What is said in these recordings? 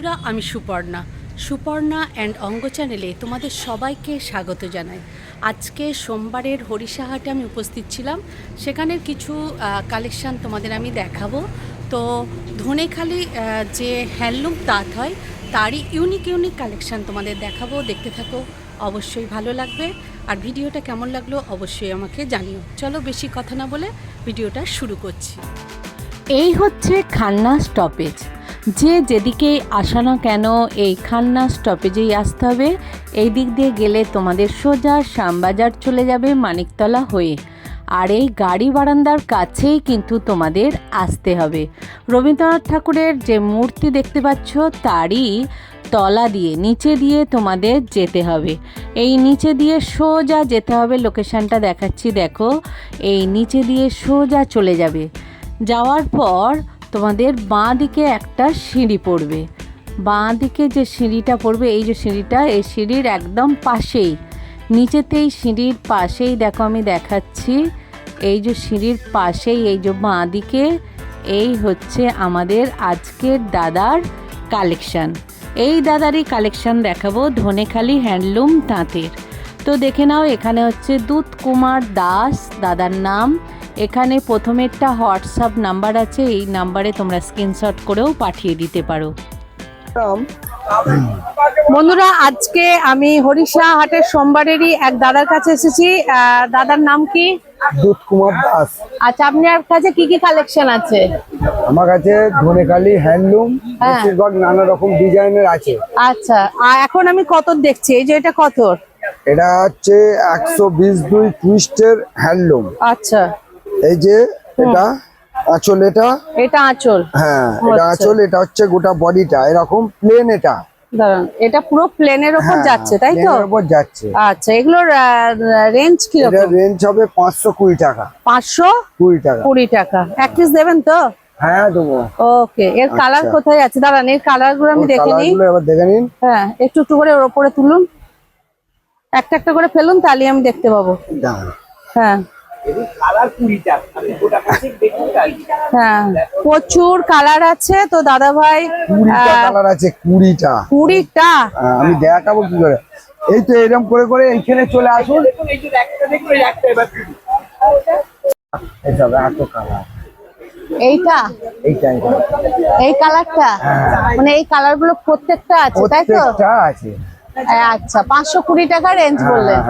বন্ধুরা, আমি সুপর্ণা অ্যান্ড অঙ্গ চ্যানেলে তোমাদের সবাইকে স্বাগত জানাই। আজকে সোমবারের হরিষাহাটে আমি উপস্থিত ছিলাম, সেখানের কিছু কালেকশান তোমাদের আমি দেখাবো। তো ধনেখালি যে হ্যান্ডলুম তাঁত হয় তারই ইউনিক কালেকশান তোমাদের দেখাবো, দেখতে থাকো, অবশ্যই ভালো লাগবে। আর ভিডিওটা কেমন লাগলো অবশ্যই আমাকে জানিও। চলো বেশি কথা না বলে ভিডিওটা শুরু করছি। এই হচ্ছে খান্না স্টপেজ। যেদিকে আসা না কেন এই খান্না স্টপেজেই আসতে হবে। এই দিক দিয়ে গেলে তোমাদের সোজা শ্যামবাজার চলে যাবে মানিকতলা হয়ে। আর এই গাড়ি বারান্দার কাছেই কিন্তু তোমাদের আসতে হবে। রবীন্দ্রনাথ ঠাকুরের যে মূর্তি দেখতে পাচ্ছ তারই তলা দিয়ে নিচে দিয়ে তোমাদের যেতে হবে। এই নিচে দিয়ে সোজা যেতে হবে, লোকেশানটা দেখাচ্ছি দেখো। এই নিচে দিয়ে সোজা চলে যাবে, যাওয়ার পর তোমাদের বাঁ দিকে একটা সিঁড়ি পড়বে। বাঁ দিকে যে সিঁড়িটা পড়বে, এই যে সিঁড়িটা, এই সিঁড়ির একদম পাশেই, নিচেতেই সিঁড়ির পাশেই দেখো আমি দেখাচ্ছি, এই যে সিঁড়ির পাশেই এই যে বাঁ দিকে, এই হচ্ছে আমাদের আজকের দাদার কালেকশান। এই দাদারই কালেকশান দেখাবো, ধনেখালি হ্যান্ডলুম তাঁতের। তো দেখে নাও, এখানে হচ্ছে দুধ কুমার দাস দাদার নাম। এখানে প্রথমেরটা হোয়াটসঅ্যাপ নাম্বার আছে, এই নাম্বারে তোমরা স্ক্রিনশট করেও পাঠিয়ে দিতে পারো। বন্ধুরা, আজকে আমি হরিষাহাটের সোমবারেরই এক দাদার কাছে এসেছি। দাদার নাম কি? দুধ কুমার দাস। আচ্ছা, আপনার কাছে কি কি কালেকশন আছে? আমার কাছে ধনেখালি হ্যান্ডলুম বেশিরভাগ নানা রকম ডিজাইনের আছে। আচ্ছা, আর এখন আমি কত দেখছি, এই যে এটা কত? এটা হচ্ছে 122 টুইস্টের হ্যান্ডলুম। আচ্ছা, এই যে এটা আঁচল, এটা আঁচল। হ্যাঁ, এটা আঁচল। এটা হচ্ছে গোটা বডিটা এরকম প্লেন। এটা দাঁড়ান, এটা পুরো প্লেনের উপর যাচ্ছে তাই তো? প্লেনের উপর যাচ্ছে। আচ্ছা, এগুলোর রেঞ্জ কি রকম? এর রেঞ্জ হবে 520 টাকা। 520 টাকা। 20 টাকা। এক পিস দেবেন তো? হ্যাঁ দেবো। ওকে, এর কালার কোথায় আছে? দাঁড়ান, এর কালার গুলো আমি দেখে নিই। এবার দেখে নিন। হ্যাঁ, একটু করে ওর উপরে তুলুন, একটা একটা করে ফেলুন, তাহলে আমি দেখতে পাবো। হ্যাঁ হ্যাঁ, প্রচুর কালার আছে তো দাদা ভাই। 20টা কালার আছে। 20টা আমি দেখাবো কি করে। এই তো এরকম করে করে এইখানে চলে আসুন। এত কালার। এইটা এই কালারটা, মানে এই কালার গুলো প্রত্যেকটা আছে তাই তো? আছে। আচ্ছা, 520 টাকা রেঞ্জ বললেন।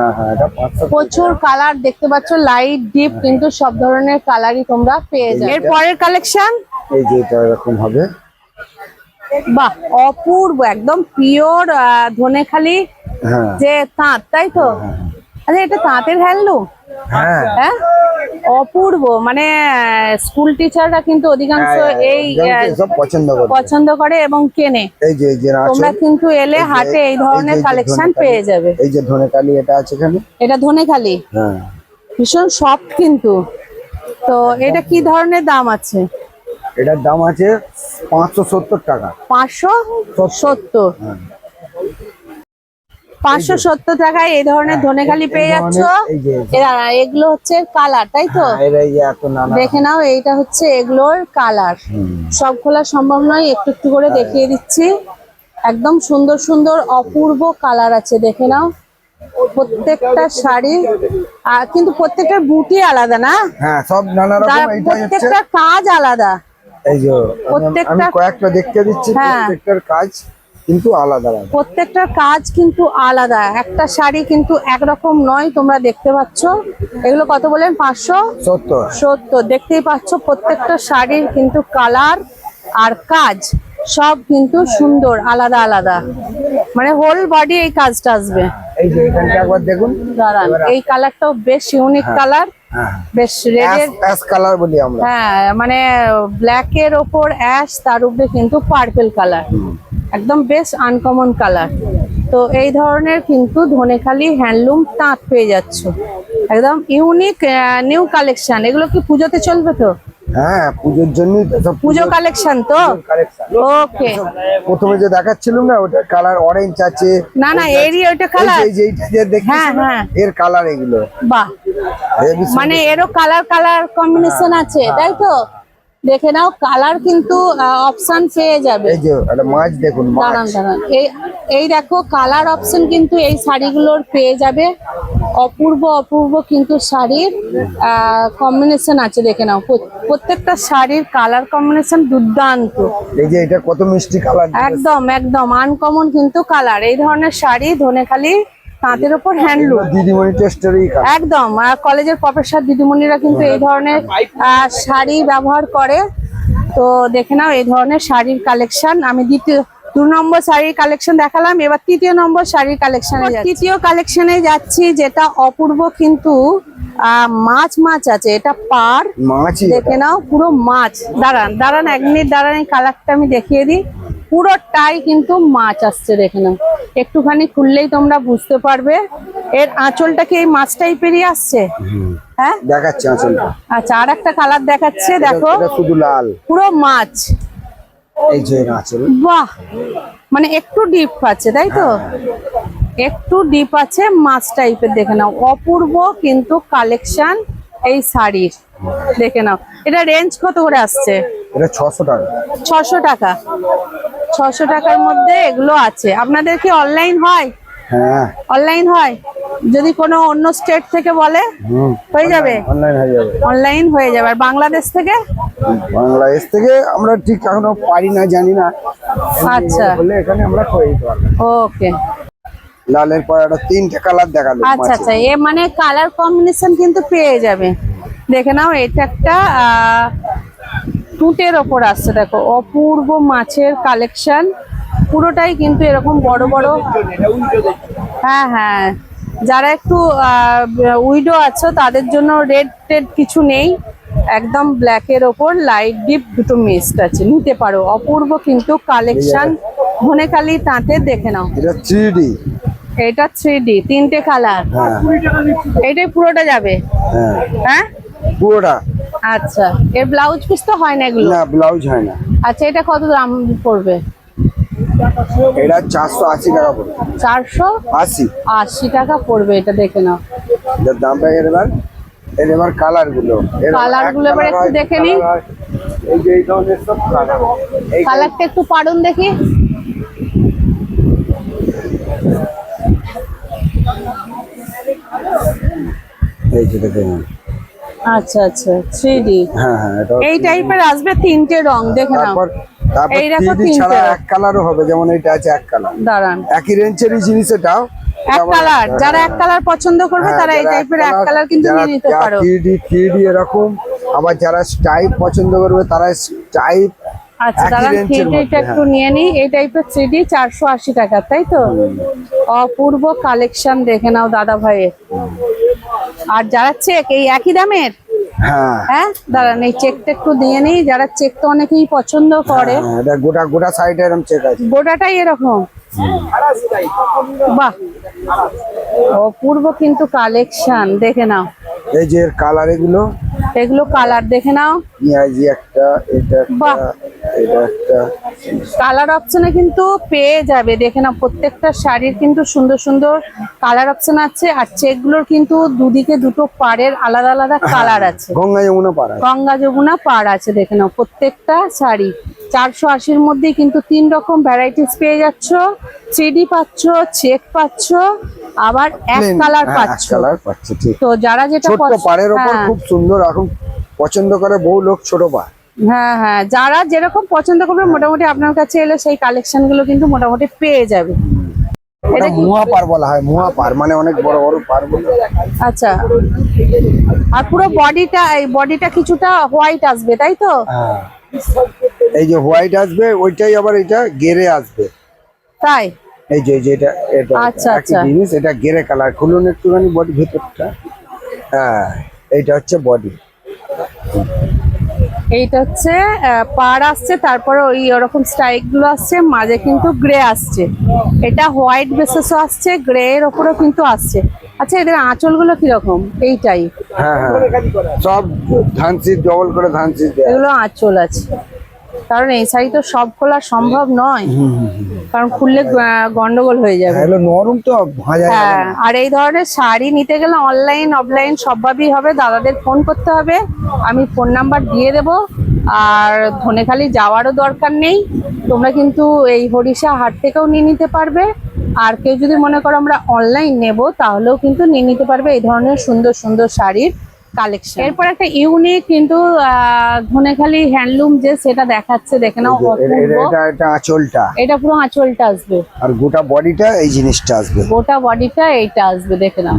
প্রচুর কালার দেখতে পাচ্ছ, লাইট ডিপ, কিন্তু সব ধরনের কালারই তোমরা পেয়ে যাবে। এর পরের কালেকশন এই যে এটা এরকম হবে। বাহ, অপূর্ব, একদম পিওর ধনেখালি যে তাঁত তাই তো? আচ্ছা, এটা তাঁতের হ্যান্ডলুম। হ্যাঁ, অপূর্ব। মানে স্কুল টিচাররা কিন্তু অধিকাংশ এই পছন্দ করে এবং কেনে। তোমরা কিন্তু এলে হাটে এই ধরনের কালেকশন পেয়ে যাবে। এই যে ধনেখালি এটা আছে এখানে, এটা ধনেখালি ভীষণ সফট কিন্তু। তো এটা কি ধরনের দাম আছে? এটার দাম আছে 570 টাকা। 570 570 টাকায় এই ধরনের ধনেখালি পেয়ে যাচ্ছ। এগুলো হচ্ছে কালার তাই তো? দেখে নাও, এইটা হচ্ছে এগুলোর কালার। সব খোলা সম্ভব নয়, একটু একটু করে দেখিয়ে দিচ্ছি। একদম সুন্দর সুন্দর অপূর্ব কালার আছে, দেখে নাও। প্রত্যেকটা শাড়ি কিন্তু প্রত্যেকটা বুটি আলাদা না? হ্যাঁ, সব নানা রকম। প্রত্যেকটা কাজ আলাদা। এই যে আমি কয়েকটা দেখতে দিচ্ছি, প্রত্যেকটার কাজ কিন্তু আলাদা। প্রত্যেকটার কাজ কিন্তু আলাদা, একটা শাড়ি কিন্তু একরকম নয়। তোমরা দেখতে পাচ্ছ এগুলো কত বলেন? 570। দেখতেই পাচ্ছ, প্রত্যেকটা শাড়ির কিন্তু কালার আর কাজ সব কিন্তু সুন্দর, আলাদা আলাদা। মানে হোল বডি এই কাজটা আসবে। এই যে এখানটা একবার দেখুন। দাঁড়ান, এই কালারটাও বেশ ইউনিক কালার, বেশ রেডের অ্যাশ কালার বলি আমরা। হ্যাঁ, মানে ব্ল্যাক এর ওপর অ্যাশ, তার উপরে কিন্তু পার্পল কালার, একদম বেশ আনকমন কালার। তো এই ধরনের কিন্তু ধনেখালি হ্যান্ডলুম তাঁত পেয়ে যাচ্ছ, একদম ইউনিক নিউ কালেকশন। এগুলো কি পুজোতে চলবে তো? হ্যাঁ, পুজোর জন্য পুজো কালেকশন তো। ওকে, প্রথমে যে দেখাচ্ছিলাম না, ওটা কালার অরেঞ্জ আছে। না এরই ওটা কালার। হ্যাঁ, এর কালার এগুলো। বাহ, মানে এরও কালার কম্বিনেশন আছে তাই তো? দেখে নাও, কালার কিন্তু অপশন পেয়ে যাবে। এই যে একটা মাছ দেখুন, দাঁড়ান মাছ। দাঁড়ান, এই দেখো কালার অপশন কিন্তু এই শাড়িগুলোর পেয়ে যাবে। অপূর্ব অপূর্ব কিন্তু শাড়ির কম্বিনেশন আছে, দেখে নাও প্রত্যেকটা শাড়ির কালার কম্বিনেশন দুর্দান্ত। এই যে এটা কত মিষ্টি কালার, একদম একদম আনকমন কিন্তু কালার। এই ধরনের শাড়ি ধনেখালি তাঁতের উপর হ্যান্ডলুম, দিদিমণি টেস্টেরই কালার। একদম। কলেজের প্রফেসর দিদিমণিরা কিন্তু এই ধরনের শাড়ি ব্যবহার করে। তো দেখে নাও এই ধরনের শাড়ির কালেকশন। আমি 2 নম্বর শাড়ির কালেকশন দেখালাম, এবার 3য় নম্বর শাড়ির কালেকশনে যাচ্ছি। 3য় কালেকশনে যাচ্ছি, যেটা অপূর্ব কিন্তু মাছ আছে। এটা পার, মাছই দেখে নাও পুরো মাছ। দাঁড়ান দাঁড়ান 1 মিনিট দাঁড়ান, এই কালারটা আমি দেখিয়ে দিই। পুরোটাই কিন্তু মাছ আসছে, দেখে নাও। একটুখানি খুললেই তোমরা বুঝতে পারবে। এর আঁচলটা কি এই মাছ টাইপেরই আসছে? হ্যাঁ, দেখাচ্ছে আঁচলটা। আচ্ছা, আর একটা কালার দেখাচ্ছে, দেখো এটা শুধু লাল। পুরো মাছ। এই যে আঁচল, বাহ, মানে একটু ডিপ আছে তাই তো, একটু ডিপ আছে মাছ টাইপের। দেখে নাও অপূর্ব কিন্তু কালেকশন এই শাড়ির, দেখে নাও। এটা রেঞ্জ কত করে আসছে? এটা 600 টাকা। 600 টাকা। 600 টাকার মধ্যে এগুলো আছে। আপনাদের কি অনলাইন হয়? হ্যাঁ, অনলাইন হয়। যদি কোনো অন্য স্টেট থেকে বলে হয়ে যাবে? অনলাইন হয়ে যাবে। অনলাইন হয়ে যাবে। আর বাংলাদেশ থেকে? বাংলাদেশ থেকে আমরা ঠিক এখনো পারি না, জানি না। আচ্ছা, বলে এখানে আমরা করে দিতে পারবো। ওকে। লালের পর একটা 3টে কালার দেখালো। আচ্ছা আচ্ছা, এ মানে কালার কম্বিনেশন কিন্তু পেয়ে যাবে। দেখে নাও, এটা একটা টুটের ওপর আসছে, দেখো অপূর্ব মাছের কালেকশন। পুরোটাই কিন্তু এরকম বড় বড়। হ্যাঁ হ্যাঁ, যারা একটু উইডো আছো তাদের জন্য রেড টেড কিছু নেই, একদম ব্ল্যাকের ওপর লাইট ডিপ দুটো মিক্সড আছে, নিতে পারো। অপূর্ব কিন্তু কালেকশন ধনেখালি তাঁতের, দেখে নাও। এটা 3D। এটা 3D, 3টে কালার। হ্যাঁ, এটাই পুরোটা যাবে? হ্যাঁ, হ্যাঁ, পুরোটা। আচ্ছা। এর ব্লাউজ পিস তো হয় না এগুলো? না, ব্লাউজ হয় না। আচ্ছা, এটা কত দাম পড়বে? এটা 480 টাকা পড়বে। 480 টাকা পড়বে এটা, দেখে নাও। এর দামটা এবার কালার গুলো, এবার একটু দেখে নিই। এই যে এই ধরনের সব কালার। কালারটা একটু পারুন দেখি। এই যে দেখেন। আচ্ছা আচ্ছা, 3D। হ্যাঁ হ্যাঁ, এটা এই টাইপের আসবে 3টে রং, দেখে নাও। তারপর এই দেখো 3D 3টে ছাড়া রং। এক কালারও হবে, যেমন এটা আছে এক কালার। দাঁড়ান, একই রেঞ্জেরই জিনিস এটাও এক কালার। যারা এক কালার পছন্দ করবে তারা এই টাইপের এক কালার কিন্তু নিয়ে নিতে পারো। 3D এরকম। আবার যারা স্টাইপ পছন্দ করবে তারা স্টাইপ। আচ্ছা, দাঁড়ান 3Dটা একটু নিয়ে নিই। এই টাইপের 3D 480 টাকা, তাই তো? অপূর্ব কালেকশন, দেখে নাও দাদা ভাইয়ের। আর যারা চেক, এই একই দামের? হ্যাঁ হ্যাঁ, দাঁড়ান এই চেকটা একটু দিয়ে নিই। যারা চেক তো অনেকেই পছন্দ করে। হ্যাঁ, এটা গোটা সাইডে এরকম চেক আছে। গোটাটাই এরকম? বাহ, অপূর্ব কিন্তু কালেকশন, দেখে নাও। এই যে কালার, এগুলো কালার দেখে নাও। পেঁয়াজি একটা, এটা বাহ। একটা, এটা একটা। কালার অপশনে কিন্তু পেয়ে যাবে, দেখে নাও। প্রত্যেকটা শাড়ির কিন্তু সুন্দর সুন্দর কালার অপশন আছে। আর চেকগুলোর কিন্তু দুদিকে দুটো পাড়ের আলাদা আলাদা কালার আছে। গঙ্গা যমুনা পাড়া। গঙ্গা যমুনা পাড় আছে, দেখে নাও। প্রত্যেকটা শাড়ি 480-র মধ্যে কিন্তু 3 রকম ভ্যারাইটিস পেয়ে যাচ্ছ। 3D পাচ্ছ, চেক পাচ্ছ, আবার এক কালার পাচ্ছ। কালার পাচ্ছ, ঠিক। তো যারা যেটা ছোট পাড়ের ওপর খুব সুন্দর, এখন পছন্দ করে বহু লোক ছোট পা। হ্যাঁ হ্যাঁ, যারা যেরকম পছন্দ করবে মোটামুটি আপনার কাছে এলে সেই কালেকশন গুলো কিন্তু মোটামুটি পেয়ে যাবে। এটা মুয়া পার বলা হয়, মুয়া পার মানে অনেক বড় বড় পার বলে। আচ্ছা, আর পুরো বডিটা কিছুটা হোয়াইট আসবে, তাই তো? হ্যাঁ, এই যে হোয়াইট আসবে, ওইটাই আবার এটা গেরে আসবে, তাই? এই যে এটা আচ্ছা একই জিনিস। এটা গেরে কালার। খুলুন একটুখানি বডি ভেতরটা। হ্যাঁ, এইটা হচ্ছে বডি। এইটা হচ্ছে পাড় আসছে, তারপরে ওই ওরকম স্ট্রাইক গুলো আসছে, মাঝে কিন্তু গ্রে আসছে। এটা হোয়াইট বেসেসও আসছে, গ্রে এর ওপরেও কিন্তু আসছে। আচ্ছা, এদের আঁচল গুলো কিরকম? এইটাই? হ্যাঁ হ্যাঁ, সব ধানসি, ডবল করে ধানসি। এগুলো আঁচল আছে, কারণ এই শাড়ি তো সব খোলা সম্ভব নয়, কারণ খুললে গন্ডগোল হয়ে যাবে। এগুলো নরম তো, ভাজা যাবে হ্যাঁ, না। আর এই ধরনের শাড়ি নিতে গেলে অনলাইন অফলাইন সবভাবেই হবে। দাদাদের ফোন করতে হবে, আমি ফোন নাম্বার দিয়ে দেবো। আর ধনেখালি যাওয়ারও দরকার নেই, তোমরা কিন্তু এই হরিষা হাট থেকেও নিয়ে নিতে পারবে। আর কেউ যদি মনে করো আমরা অনলাইন নেব, তাহলেও কিন্তু নিয়ে নিতে পারবে এই ধরনের সুন্দর সুন্দর শাড়ির কালেকশন। এরপর একটা ইউনিক কিন্তু ধনেখালি হ্যান্ডলুম যে সেটা দেখাচ্ছে, দেখে নাও অপূর্ব। এটা আঁচলটা, এটা পুরো আঁচলটা আসবে, আর গোটা বডিটা এই জিনিসটা আসবে, গোটা বডিটা এইটা আসবে, দেখে নাও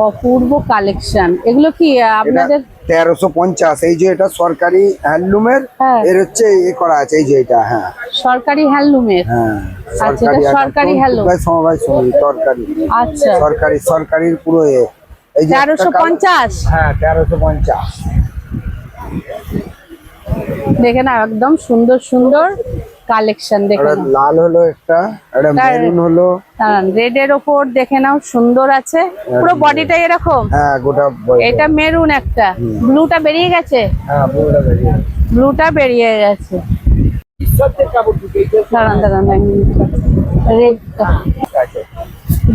অপূর্ব কালেকশন। এগুলো কি আপনাদের 1350? এই যে এটা সরকারি হ্যান্ডলুমের, হ্যাঁ। এর হচ্ছে এ করা আছে, এই যে এটা, হ্যাঁ সরকারি হ্যান্ডলুমের? হ্যাঁ আচ্ছা, এটা সরকারি হ্যান্ডলুম, সমবায় সমিতি সরকারি। আচ্ছা, সরকারির পুরো এই যে 1350। হ্যাঁ 1350। দেখে না একদম সুন্দর সুন্দর কালেকশন, দেখে নাও। লাল হলো একটা, এটা মেরুন হলো, রেড এর ওপর দেখে নাও সুন্দর আছে, পুরো বডিটা এরকম। হ্যাঁ গোটা এটা মেরুন, একটা ব্লুটা বেরিয়ে গেছে, হ্যাঁ পুরোটা বেরিয়ে ব্লুটা বেরিয়ে গেছে। দাঁড়ান দাঁড়ান, রেডটা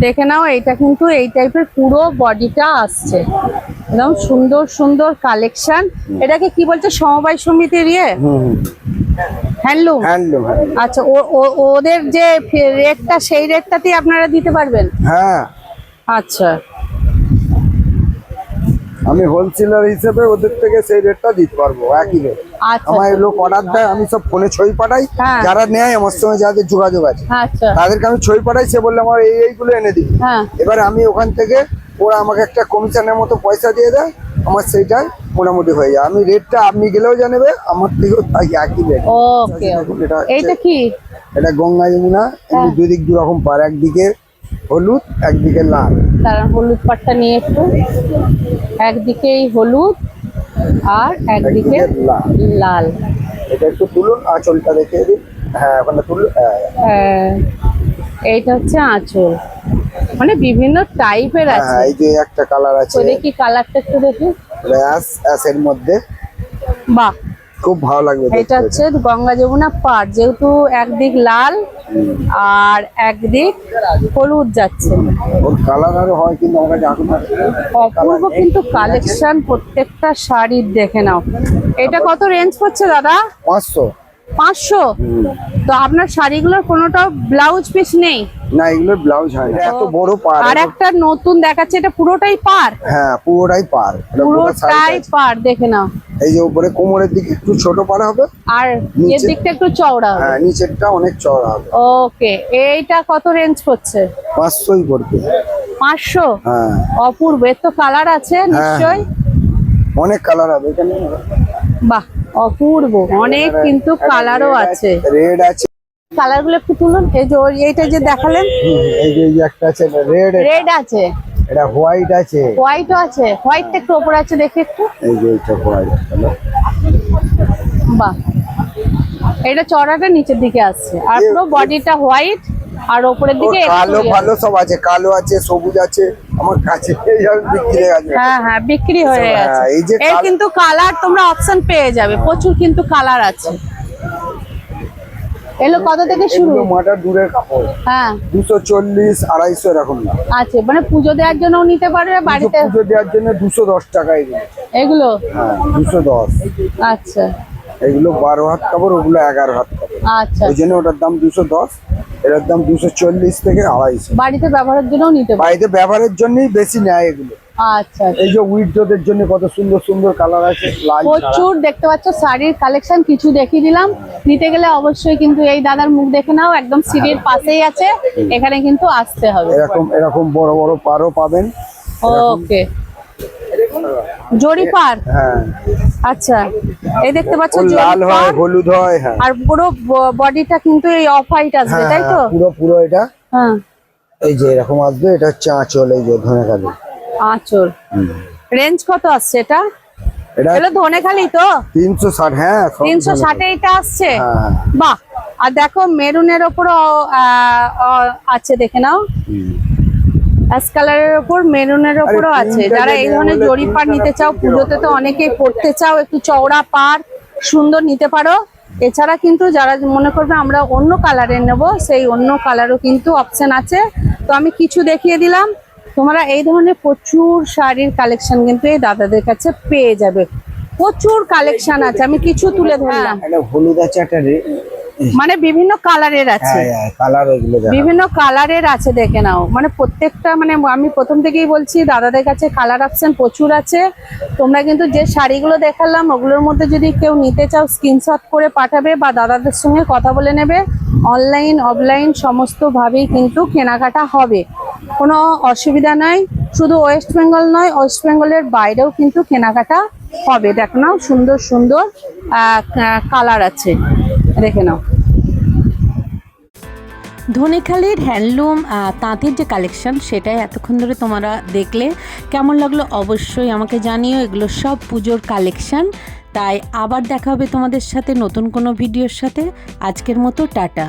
দেখে নাও, এইটা কিন্তু এই টাইপের পুরো বডিটা আসছে, একদম সুন্দর সুন্দর কালেকশন। এটাকে কি বলছে, সমবায় সমিতির হ্যান্ডলুম? হ্যান্ডলুম। আচ্ছা, ওদের যে রেটটা সেই রেটটাতেই আপনারা দিতে পারবেন? হ্যাঁ আচ্ছা, আমি হোলসেলার হিসেবে ওদের থেকে সেই রেটটা দিতে পারবো, একই রেট। আচ্ছা, আমার লোক অর্ডার দেয়, আমি সব ফোনে ছবি পাঠাই, হ্যাঁ। যারা নেয় আমার সঙ্গে যাদের যোগাযোগ আছে আচ্ছা, তাদেরকে আমি ছবি পাঠাই, সে বললে আমার এইগুলো এনে দিই। হ্যাঁ, এবার আমি ওখান থেকে, ওরা আমাকে একটা কমিশনের মতো পয়সা দিয়ে দেয়, আমার সেইটা মোটামুটি হয়ে যায়। আমি রেটটা আপনি গেলেও জানবে, আমার থেকেও তাই একই রেট। ওকে। এইটা কি? এটা গঙ্গা যমুনা, এমনি দুদিক দু রকম পার, একদিকে হলুদ একদিকে লাল। তারা হলুদ পাটটা নিয়ে একটু, একদিকেই হলুদ আর একদিকে লাল। এটা একটু তুলুন, আঁচলটা দেখে দিন। হ্যাঁ ওখানে তুলুন। এইটা হচ্ছে আঁচল, মানে বিভিন্ন টাইপের আছে। এই যে একটা কালার আছে, ওই দেখি কালারটা একটু দেখি। অ্যাশের মধ্যে, বাহ, খুব ভালো লাগবে। এটা হচ্ছে গঙ্গা যমুনা পাড়, যেহেতু একদিক লাল আর একদিক হলুদ যাচ্ছে। ওর কালার আরো হয়, কিন্তু আমার কাছে এখন অপূর্ব কিন্তু কালেকশন প্রত্যেকটা শাড়ির, দেখে নাও। এটা কত রেঞ্জ পড়ছে দাদা? 500। 500? তো আপনার শাড়িগুলোর কোনোটাও ব্লাউজ পিস নেই? না, এগুলোর ব্লাউজ হয় না, এত বড় পার। আর একটা নতুন দেখাচ্ছে, এটা পুরোটাই পার? হ্যাঁ পুরোটাই পার, পুরোটাই পার, দেখে নাও। এই যে উপরে কোমরের দিকে একটু ছোট পার হবে, আর এর দিকটা একটু চওড়া হবে। হ্যাঁ নিচেরটা অনেক চওড়া হবে। ওকে, এইটা কত রেঞ্জ পড়ছে? 500ই পড়বে। 500? হ্যাঁ অপূর্ব। এর তো কালার আছে নিশ্চয়ই? অনেক কালার হবে এখানে। বাহ, অপূর্ব, অনেক কিন্তু কালারও আছে। রেড আছে, কালার গুলো একটু তুলুন। এই যে এইটা যে দেখালেন, এই যে একটা আছে রেড, রেড আছে, এটা হোয়াইট আছে, হোয়াইটও আছে। হোয়াইটটা একটু উপরে আছে, দেখি একটু। এই যে এটা হোয়াইট। বাহ, এটা চড়াটা নিচের দিকে আসছে, আর পুরো বডিটা হোয়াইট, আর উপরের দিকে কালো ভালো সব আছে, কালো আছে, সবুজ আছে, আমার কাছে বিক্রি আছে। হ্যাঁ হ্যাঁ, বিক্রি হয়ে গেছে। এই যে এর কিন্তু কালার তোমরা অপশন পেয়ে যাবে, প্রচুর কিন্তু কালার আছে। এলো কত থেকে শুরু? মাটার দূরের কাপড়, হ্যাঁ 240, 250 এরকম না। আছে, মানে পুজো দেওয়ার জন্য নিতে পারবে বাড়িতে। পুজো দেওয়ার জন্য 210 টাকা এগুলো। হ্যাঁ 210। আচ্ছা, এগুলো 12 হাত কাপড়, ওগুলো 11 হাত কাপড়। আচ্ছা, ওই জন্য ওটার দাম 210, এটার দাম 240 থেকে 250। বাড়িতে ব্যবহারের জন্য নিতে পারবে। বাড়িতে ব্যবহারের জন্যই বেশি নেয় এগুলো। আচ্ছা, এই যে উইডোদের জন্য কত সুন্দর সুন্দর কালার আছে, লাল প্রচুর দেখতে পাচ্ছ শাড়ির কালেকশন। কিছু দেখিয়ে দিলাম, নিতে গেলে অবশ্যই কিন্তু এই দাদার মুখ দেখে নাও, একদম সিঁড়ির পাশেই আছে, এখানে কিন্তু আসতে হবে। এরকম এরকম বড় বড় পারও পাবেন। ওকে, জরি পার। হ্যাঁ আচ্ছা, এই দেখতে পাচ্ছ লাল জরি হয়, পার, হলুদ হয়। হ্যাঁ আর পুরো বডিটা কিন্তু এই অফ হোয়াইট আসবে, তাই তো? পুরো পুরো এটা হ্যাঁ, এই যে এরকম আসবে। এটা হচ্ছে আঁচল, এই যে ধনেখালি আঁচল। রেঞ্জ কত আসছে এটা? এটা এটা ধনেখালি তো? 360। হ্যাঁ 360 এটা আসছে। হ্যাঁ। বাহ, আর দেখো মেরুনের ওপরও আছে, দেখে নাও। অ্যাশ কালারের ওপর মেরুনের ওপরও আছে। যারা এই ধরনের জরি পার নিতে চাও, পুজোতে তো অনেকেই পরতে চাও, একটু চওড়া পার সুন্দর নিতে পারো। এছাড়া কিন্তু যারা মনে করবে আমরা অন্য কালারের নেব, সেই অন্য কালারও কিন্তু অপশন আছে। তো আমি কিছু দেখিয়ে দিলাম, তোমরা এই ধরনের প্রচুর শাড়ির কালেকশন কিন্তু এই দাদাদের কাছে পেয়ে যাবে। প্রচুর কালেকশন আছে, আমি কিছু তুলে ধরলাম। একটা হলুদ আছে, একটা মানে বিভিন্ন কালারের আছে, কালার, এগুলো বিভিন্ন কালারের আছে, দেখে নাও। মানে প্রত্যেকটা, মানে আমি প্রথম থেকেই বলছি দাদাদের কাছে কালার অপশন প্রচুর আছে। তোমরা কিন্তু যে শাড়িগুলো দেখালাম ওগুলোর মধ্যে যদি কেউ নিতে চাও স্ক্রিনশট করে পাঠাবে বা দাদাদের সঙ্গে কথা বলে নেবে। অনলাইন অফলাইন সমস্তভাবেই কিন্তু কেনাকাটা হবে, কোনো অসুবিধা নাই। শুধু ওয়েস্ট বেঙ্গল নয়, ওয়েস্ট বেঙ্গলের বাইরেও কিন্তু কেনাকাটা হবে। দেখো নাও, সুন্দর সুন্দর কালার আছে, দেখে নাও। ধনেখালির হ্যান্ডলুম তাঁতের যে কালেকশন সেটাই এতক্ষণ ধরে তোমরা দেখলে। কেমন লাগলো অবশ্যই আমাকে জানিও। এগুলো সব পুজোর কালেকশন। তাই আবার দেখা হবে তোমাদের সাথে নতুন কোনো ভিডিওর সাথে। আজকের মতো টাটা।